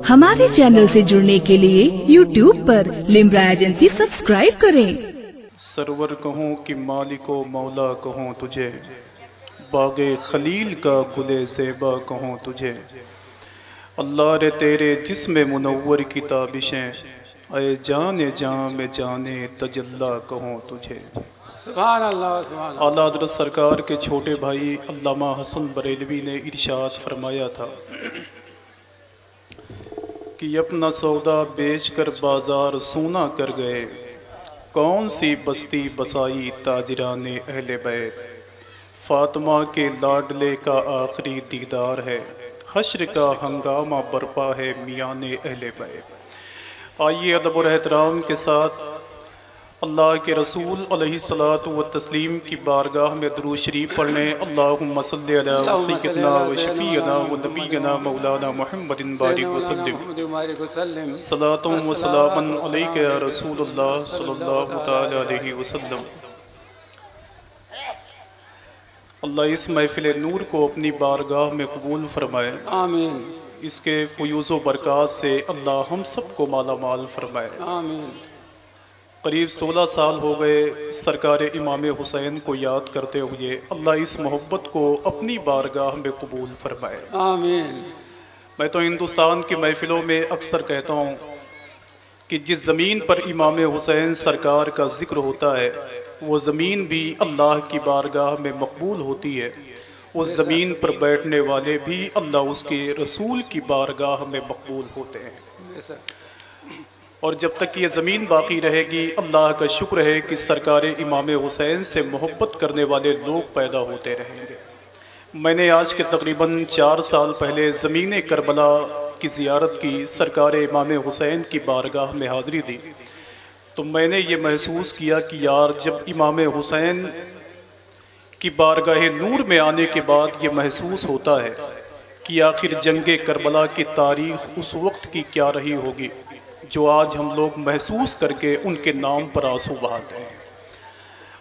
हमारे चैनल से जुड़ने के लिए YouTube पर लिम्रा एजेंसी सब्सक्राइब करें। सरवर कहूँ कि मालिको मौला कहूँ तुझे, बागे खलील का गुले ज़ेबा कहूँ तुझे। अल्लाह रे तेरे जिस्म मुनव्वर की ताबिशें, अय जाने जान में जाने तजल्ला कहूँ तुझे। सुभान अल्लाह, सुभान अल्लाह। आला हज़रत सरकार के छोटे भाई अल्लामा हसन बरेलवी ने इरशाद फरमाया था कि अपना सौदा बेच कर बाजार सोना कर गए, कौन सी बस्ती बसाई ताजराने अहले बैत। फातिमा के लाडले का आखिरी दीदार है, हश्र का हंगामा बरपा है मियाने अहले बैत। आइए अदब और एहतराम के साथ अल्लाह के रसूल अलैहिस्सलातु व तस्लीम की बारगाह में दुरूद शरीफ पढ़ने। अल्लाहुम्मा सल्लि अला सय्यिदना व शफीअना व नबीना मौलाना मुहम्मदिन बारिक वसल्लम। सलातुम व सलामन अलैका या रसूलुल्लाह सल्लल्लाहु तआला अलैहि वसल्लम। अल्लाह इस महफिल नूर को अपनी बारगाह में कबूल फरमाए, आमीन। इसके फयूज़ व बरक़ात से अल्लाह हम सबको माला माल फरमाए, आमीन। करीब 16 साल हो गए सरकार इमाम हुसैन को याद करते हुए। अल्लाह इस मोहब्बत को अपनी बारगाह में कबूल फरमाए, आमीन। मैं तो हिंदुस्तान की महफिलों में अक्सर कहता हूँ कि जिस ज़मीन पर इमाम हुसैन सरकार का ज़िक्र होता है वो ज़मीन भी अल्लाह की बारगाह में मकबूल होती है। उस ज़मीन पर बैठने वाले भी अल्लाह उसके रसूल की बारगाह में मकबूल होते हैं। और जब तक ये ज़मीन बाकी रहेगी, अल्लाह का शुक्र है कि सरकार इमाम हुसैन से मोहब्बत करने वाले लोग पैदा होते रहेंगे। मैंने आज के तकरीबन 4 साल पहले ज़मीन करबला की ज़ियारत की, सरकार इमाम हुसैन की बारगाह में हाज़िरी दी, तो मैंने ये महसूस किया कि यार जब इमाम हुसैन की बारगाह नूर में आने के बाद ये महसूस होता है कि आखिर जंग करबला की तारीख़ उस वक्त की क्या रही होगी जो आज हम लोग महसूस करके उनके नाम पर आंसू बहाते हैं।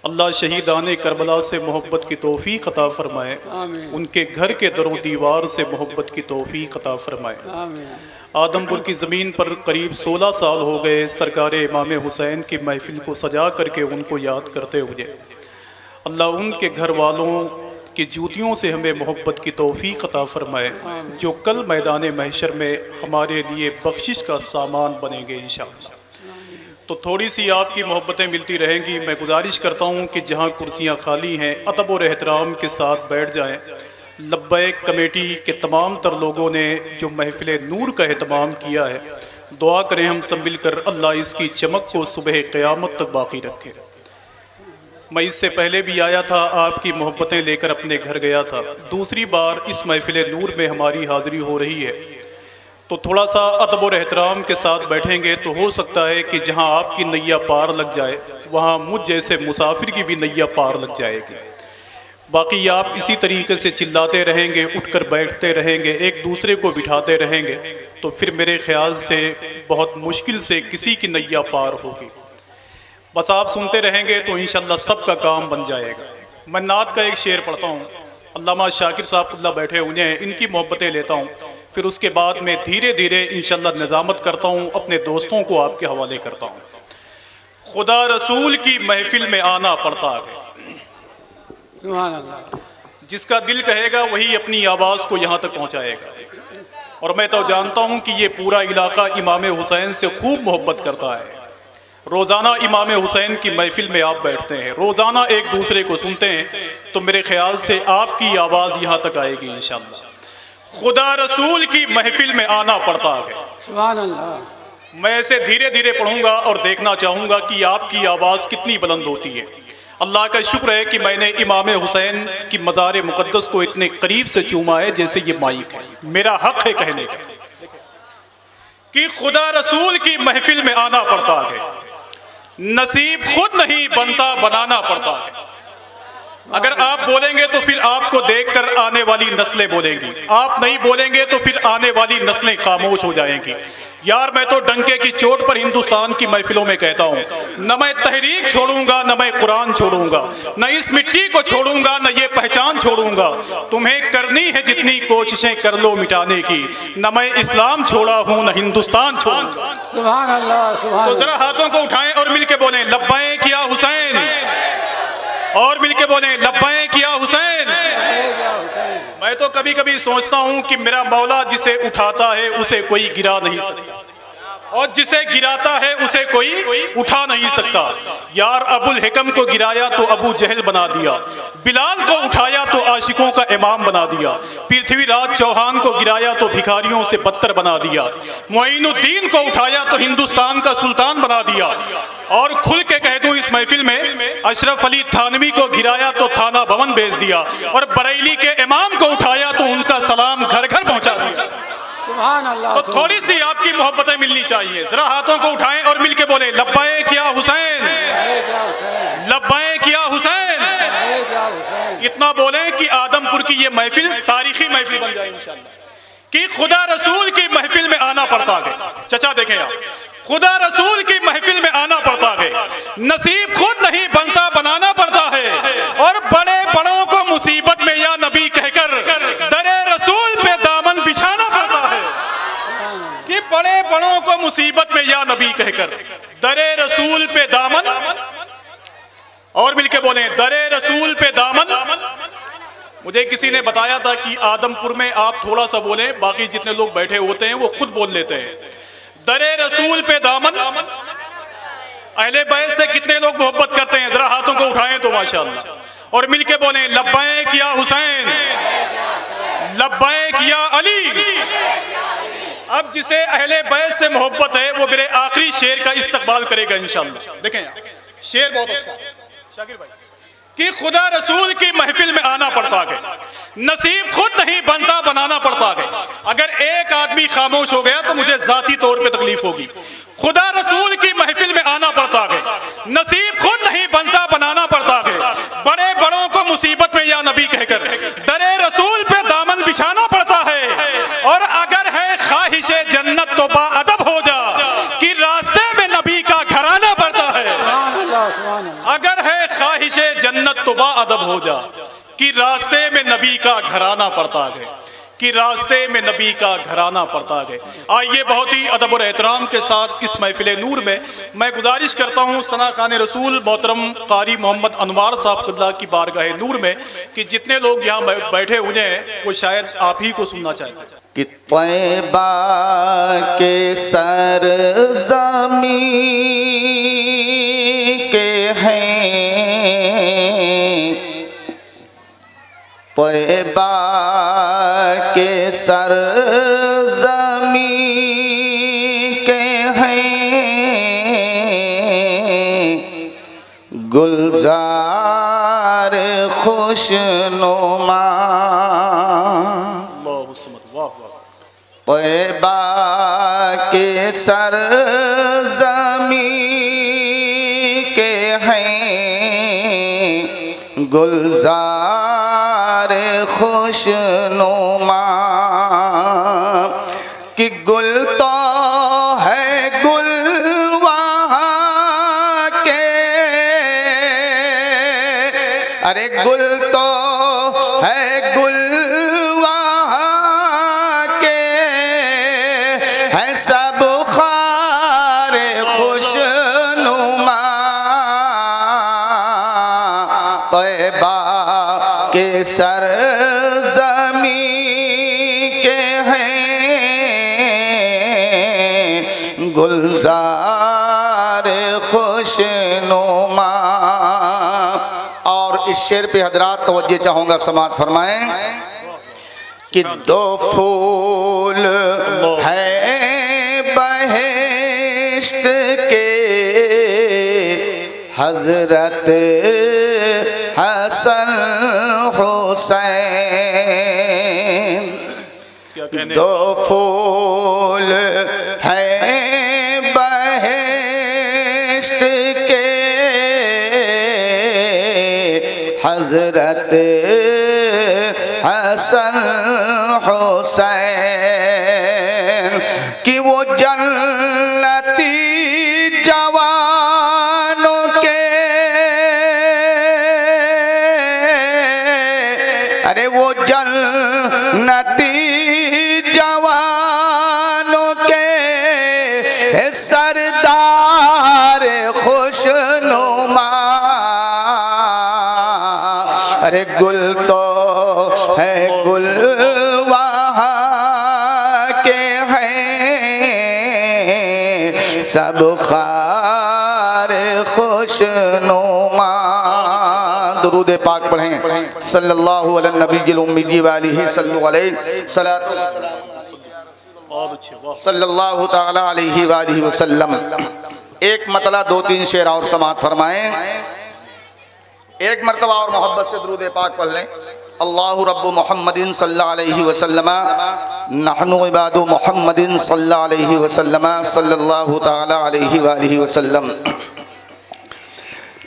अल्लाह शहीदाने करबला से मोहब्बत की तौफीक अता फरमाए, उनके घर के दरो दीवार से मोहब्बत की तौफीक अता फरमाए। आदमपुर की ज़मीन पर करीब 16 साल हो गए सरकार इमाम हुसैन की महफिल को सजा करके उनको याद करते हुए। अल्लाह उनके घर वालों की जूतियों से हमें मोहब्बत की तौफीक अता फरमाए, जो कल मैदान महशर में हमारे लिए बख्शिश का सामान बनेंगे इंशाअल्लाह। तो थोड़ी सी आपकी मोहब्बतें मिलती रहेंगी। मैं गुजारिश करता हूँ कि जहाँ कुर्सियाँ खाली हैं अदब और एहतराम के साथ बैठ जाएँ। लब्बैक कमेटी के तमाम तर लोगों ने जो महफिल नूर का एहतमाम किया है, दुआ करें हम सब मिलकर अल्लाह इसकी चमक को सुबह क़यामत तक बाकी रखे। मैं इससे पहले भी आया था, आपकी मोहब्बतें लेकर अपने घर गया था। दूसरी बार इस महफिल नूर में हमारी हाज़िरी हो रही है, तो थोड़ा सा अदब और एहतराम के साथ बैठेंगे तो हो सकता है कि जहां आपकी नैया पार लग जाए वहां मुझ जैसे मुसाफिर की भी नैया पार लग जाएगी। बाकी आप इसी तरीके से चिल्लाते रहेंगे, उठकर बैठते रहेंगे, एक दूसरे को बिठाते रहेंगे, तो फिर मेरे ख्याल से बहुत मुश्किल से किसी की नैया पार होगी। बस आप सुनते रहेंगे तो इंशाअल्लाह सबका काम बन जाएगा। मैं नात का एक शेर पढ़ता हूँ, अल्लामा शाकिर साहब अल्लाह बैठे हुए हैं, इनकी मोहब्बतें लेता हूँ, फिर उसके बाद मैं धीरे धीरे इंशाअल्लाह निज़ामत करता हूँ, अपने दोस्तों को आपके हवाले करता हूँ। खुदा रसूल की महफिल में आना पड़ता है, जिसका दिल कहेगा वही अपनी आवाज़ को यहाँ तक पहुँचाएगा। और मैं तो जानता हूँ कि ये पूरा इलाका इमाम हुसैन से खूब मोहब्बत करता है। रोज़ाना इमाम हुसैन की महफिल में आप बैठते हैं, रोज़ाना एक दूसरे को सुनते हैं, तो मेरे ख्याल से आपकी आवाज़ यहाँ तक आएगी इंशाअल्लाह। खुदा रसूल की महफिल में आना पड़ता है। सुभान अल्लाह। मैं ऐसे धीरे धीरे पढ़ूंगा और देखना चाहूँगा कि आपकी आवाज़ कितनी बुलंद होती है। अल्लाह का शुक्र है कि मैंने इमाम हुसैन की मज़ार मुक़द्दस को इतने करीब से चूमा है जैसे ये माइक है। मेरा हक है कहने का कि खुदा रसूल की महफिल में आना पड़ता है। नसीब खुद नहीं बनता, बनाना पड़ता है। अगर आप बोलेंगे तो फिर आपको देखकर आने वाली नस्लें बोलेंगी, आप नहीं बोलेंगे तो फिर आने वाली नस्लें खामोश हो जाएंगी। यार मैं तो डंके की चोट पर हिंदुस्तान की महफिलों में कहता हूँ, न मैं तहरीक छोड़ूंगा, न मैं कुरान छोड़ूंगा, न इस मिट्टी को छोड़ूंगा, न ये पहचान छोड़ूंगा। तुम्हें करनी है जितनी कोशिशें कर लो मिटाने की, न मैं इस्लाम छोड़ा हूँ न हिंदुस्तान छोड़ूंगा। सुभान अल्लाह, सुभान तो जरा हाथों को उठाएं और मिलके बोलें लब्बैक या हुसैन, और मिलके बोलें लब्बैक या हुसैन। मैं तो कभी कभी सोचता हूँ कि मेरा मौला जिसे उठाता है उसे कोई गिरा नहीं सकता, और जिसे गिराता है उसे कोई उठा नहीं सकता। यार अबुल हिकम को गिराया तो अबू जहल बना दिया, बिलाल को उठाया तो आशिकों का इमाम बना दिया, पृथ्वीराज चौहान को गिराया तो भिखारियों से बदतर बना दिया, मुइनुद्दीन को उठाया तो हिंदुस्तान का सुल्तान बना दिया। और खुल के कह दूं इस महफिल में, अशरफ अली थानवी को गिराया तो थाना भवन भेज दिया, और बरेली के इमाम को उठाया तो उनका सलाम घर घर पहुंचा दिया। सुभान अल्लाह। तो थोड़ी सी आपकी मोहब्बतें मिलनी चाहिए। जरा हाथों को उठाएं और मिलके बोले लब्बैक या हुसैन, लब्बैक या हुसैन। इतना बोलें कि आदमपुर की ये महफिल तारीखी महफिल बन जाए इंशाअल्लाह, कि खुदा रसूल की महफिल में आना पड़ता है। चचा देखें आप, खुदा रसूल की महफिल में आना पड़ता है, नसीब खुद नहीं बनता बनाना पड़ता है, और बड़े बड़ों को मुसीबत में या नबी कहकर दरे रसूल पे दामन बिछाना पड़ता है। कि बड़े बड़ों को मुसीबत में या नबी कहकर दरे रसूल पे दामन, और मिलके बोले दरे रसूल पे दामन। मुझे किसी ने बताया था कि आदमपुर में आप थोड़ा सा बोलें, बाकी जितने लोग बैठे होते हैं वो खुद बोल लेते हैं। दरे रसूल पे दामन। अहले बैत से कितने लोग मोहब्बत करते हैं? जरा हाथों को उठाएं तो माशाअल्लाह, और मिलके बोलें लब्बैक या हुसैन, लब्बैक या अली। अब जिसे अहले बैत से मोहब्बत है वो मेरे आखिरी शेर का इस्तकबाल करेगा इंशाअल्लाह। देखें शेर बहुत अच्छा है शाकिर भाई, कि खुदा रसूल की महफिल में आना पड़ता है, नसीब खुद नहीं बनता बनाना पड़ता है। अगर एक आदमी खामोश हो गया तो मुझे जाती तौर पे तकलीफ होगी। खुदा रसूल की महफिल में आना पड़ता है, नसीब खुद नहीं बनता बनाना पड़ता है, बड़े बड़ों को मुसीबत में या नबी कहकर दरे रसूल पे दामन बिछाना पड़ता है। और अगर है ख्वाहिशे जन्नत तो बाअदब हो जा, कि रास्ते में नबी का घराना पड़ता है। अगर है ख्वाहिशे जन्नत तो बाअदब हो जा, कि रास्ते में नबी का घराना पड़ता है, कि रास्ते में नबी का घराना पड़ता है। आइए बहुत ही अदब और एहतराम के साथ इस महफिल नूर में मैं गुजारिश करता हूँ सना खान रसूल मोहतरम कारी मोहम्मद अनवार साहब क़िबला की बारगाह नूर में, कि जितने लोग यहाँ बैठे हुए हैं वो शायद आप ही को सुनना चाहते हैं। कि तैबा के सरज़मीं के हैं, तैबा के सरज़मीं के हैं, गुलजार खुशनुमा। तैबा के सरज़मीं के हैं, गुलजार खुशनुमा। कि गुल तो है गुल वहाँ के, अरे गुल तो है गुल सब खारे खुशनुमा। तैबा के सरज़मीं के हैं, गुलजार खुशनुमा। और इस शेर पे हजरात तवज्जो चाहूँगा, समाअत फरमाएं कि दो फूल है बहिश्त के, हजरत हसन हुसैन। दो फूल है बहिश्त के, हजरत हसन हुसैन। कि वो जन्नत सुन्नती जवानों के सरदार खुशनुमा। अरे गुल तो है गुल वहाँ के हैं सब खार खुशनुमा। दुरूद पाक पढ़ें सल्लल्लाहु अलैहि नबील उम्मी वालिही सल्लल्लाहु अलैहि सल्लल्लाहु ताला अलैहि वालिही वसल्लम। एक मतला दो तीन शेर और समात फरमाएं। एक मरतबा और मोहब्बत से दुरूद पाक पढ़ लें। अल्लाहु रब्बु मुहम्मदिन सल्लल्लाहु अलैहि वसल्लम नहनु इबादु मुहम्मदिन सल्लल्लाहु अलैहि वसल्लम सल्लल्लाहु ताला अलैहि वालिही वसल्लम।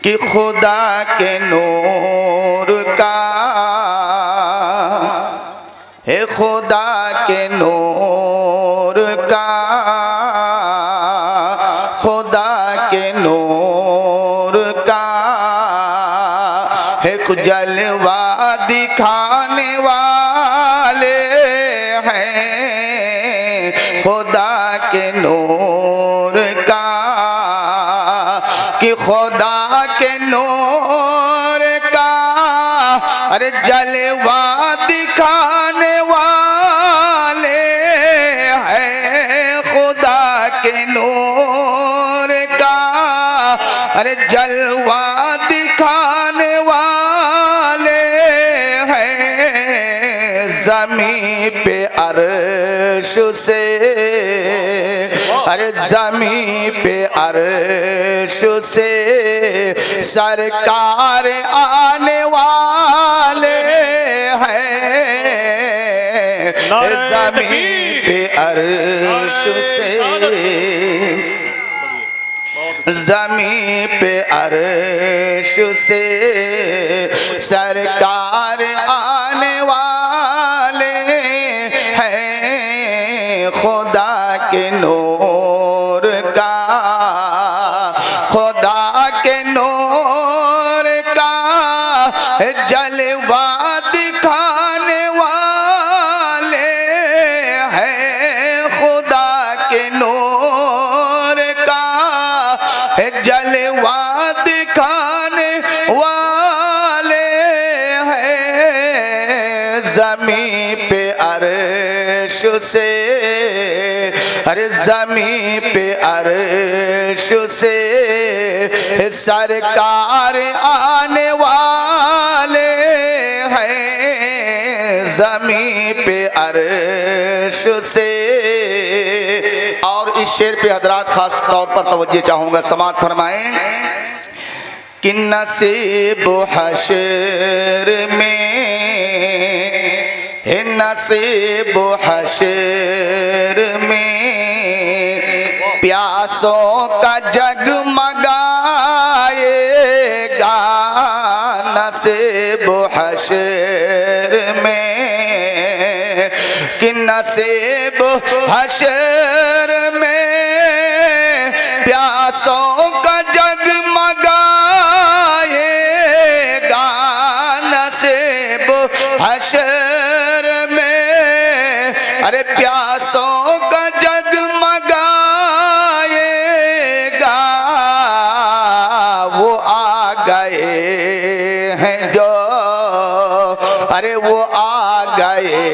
कि खुदा के नूर का है खुदा के नूर का खुदा के नूर का है जलवा दिखाने वाले हैं खुदा के नूर का। कि खुदा के नूर का अरे जलवा दिखाने वाले हैं खुदा के नूर का अरे जलवा दिखाने वाले हैं। ज़मीं पे अर्श से अरे ज़मीं पे अर्श से सरकार आने वाले हैं। ज़मीं पे अर्श से ज़मीं पे अर्श से सरकार आने वाले हैं खुदा के नूर का खुदा के नूर का जलवा दिखाने वाले हैं खुदा के नूर का जलवा दिखाने वाले हैं। ज़मीं पे अर्श से अरे ज़मीं पे अर्श से सरकार आने वाले हैं। ज़मीं पे अर्श से। और इस शेर पे हजरात खास तौर पर तवज्जो चाहूँगा, समात फरमाएं कि नसीब हशर में है नसीब हशर में प्यासों का जगमगाएगा। नसीब हशर में कि नसीब हशर में प्यासों का जगमगाएगा। नसीब हशर में अरे प्यासों का जगमगाएगा। वो आ गए हैं जो अरे वो आ गए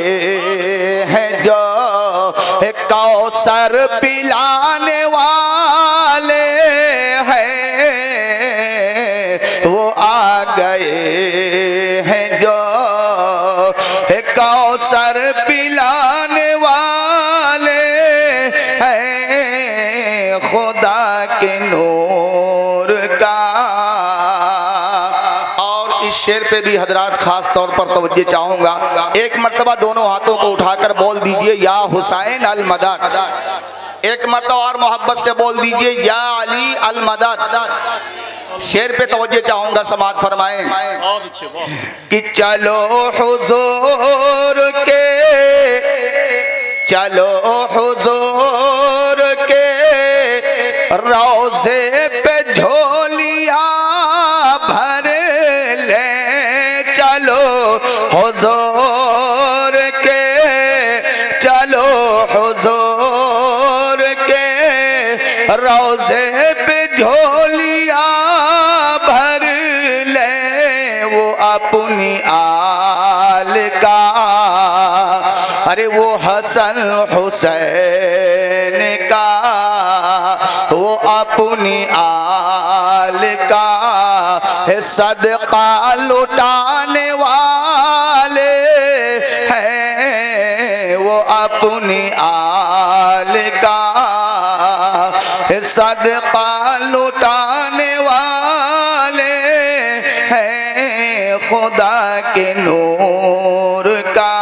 हैं जो कौसर पिलाने वाले हैं। वो आ गए हैं जो कौसर पिलाने वाले हैं खुदा के नूर का। और इस शेर पे भी हजरात खास तौर पर तवज्जो चाहूँगा। एक मर्तबा दोनों हाथों को उठाकर बोल दीजिए या हुसैन अल मदद। एक मर्तबा और मोहब्बत से बोल दीजिए या अली अल मदद। शेर पे तवज्जो चाहूँगा, समात फरमाएं कि चलो हुजूर के चलो हुजूर के रोज़े पे झोलियाँ भर ले। चलो हुजूर हुजूर के रोज़े पे झोलिया भर ले, वो अपनी आल का, अरे वो हसन हुसैन का, वो अपनी आल का सदका लुटाने वाले हैं, वो अपनी आल का सदका लुटाने वाले हैं, खुदा के नूर का।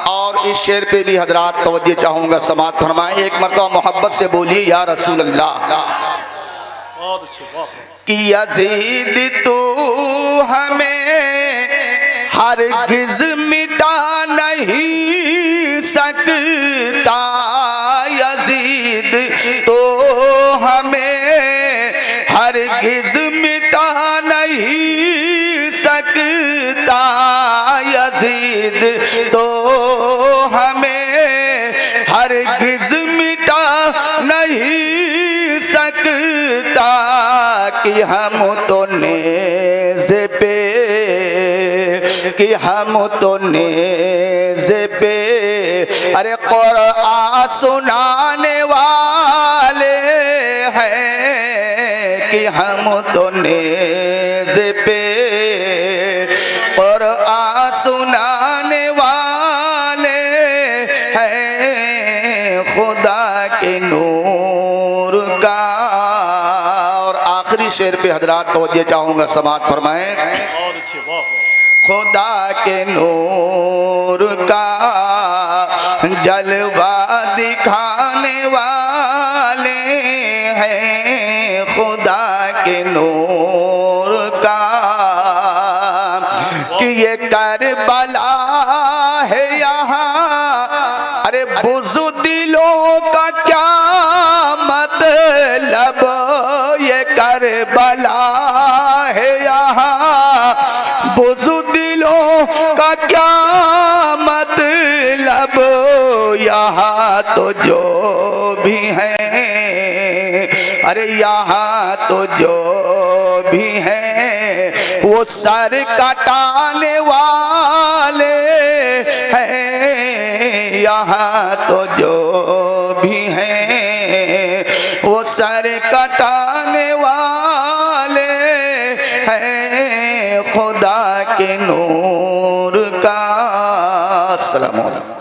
और इस शेर पे भी हजरात तवज्जो चाहूँगा, समाअत फरमाएं। एक मरतबा मोहब्बत से बोलिए या रसूल अल्लाह। कि यजीद तू हमें हरगिज़ मिटा नहीं सकता, यजीद तो हमें हरगिज़ मिटा नहीं सकता, यजीद तो हमें हरगिज़ मिटा नहीं सकता, कि हम तो नेज़े पे, कि हम तो नेज़े पे अरे कुरान सुनाने वाले हैं, कि हम तो नेज़े पे कुरान सुनाने वाले हैं, खुदा के नूर का। और आखिरी शेर पे हजरात तवज्जो चाहूँगा, समाअत फरमाएं। खुदा के नूर का जलवा दिखाने वाले हैं, खुदा के नूर का। कि ये करबला है यहाँ, अरे बुज़ु दिलों का क्या मतलब, ये करबला है यहाँ, बुज़ु दिलों का क्या मतलब, यहाँ तो जो भी हैं, अरे यहाँ तो जो भी हैं, वो सर कटाने वाले हैं, यहाँ तो जो भी हैं, वो सर कटाने वाले हैं, खुदा के नूर का। अस्सलामु अलैकुम।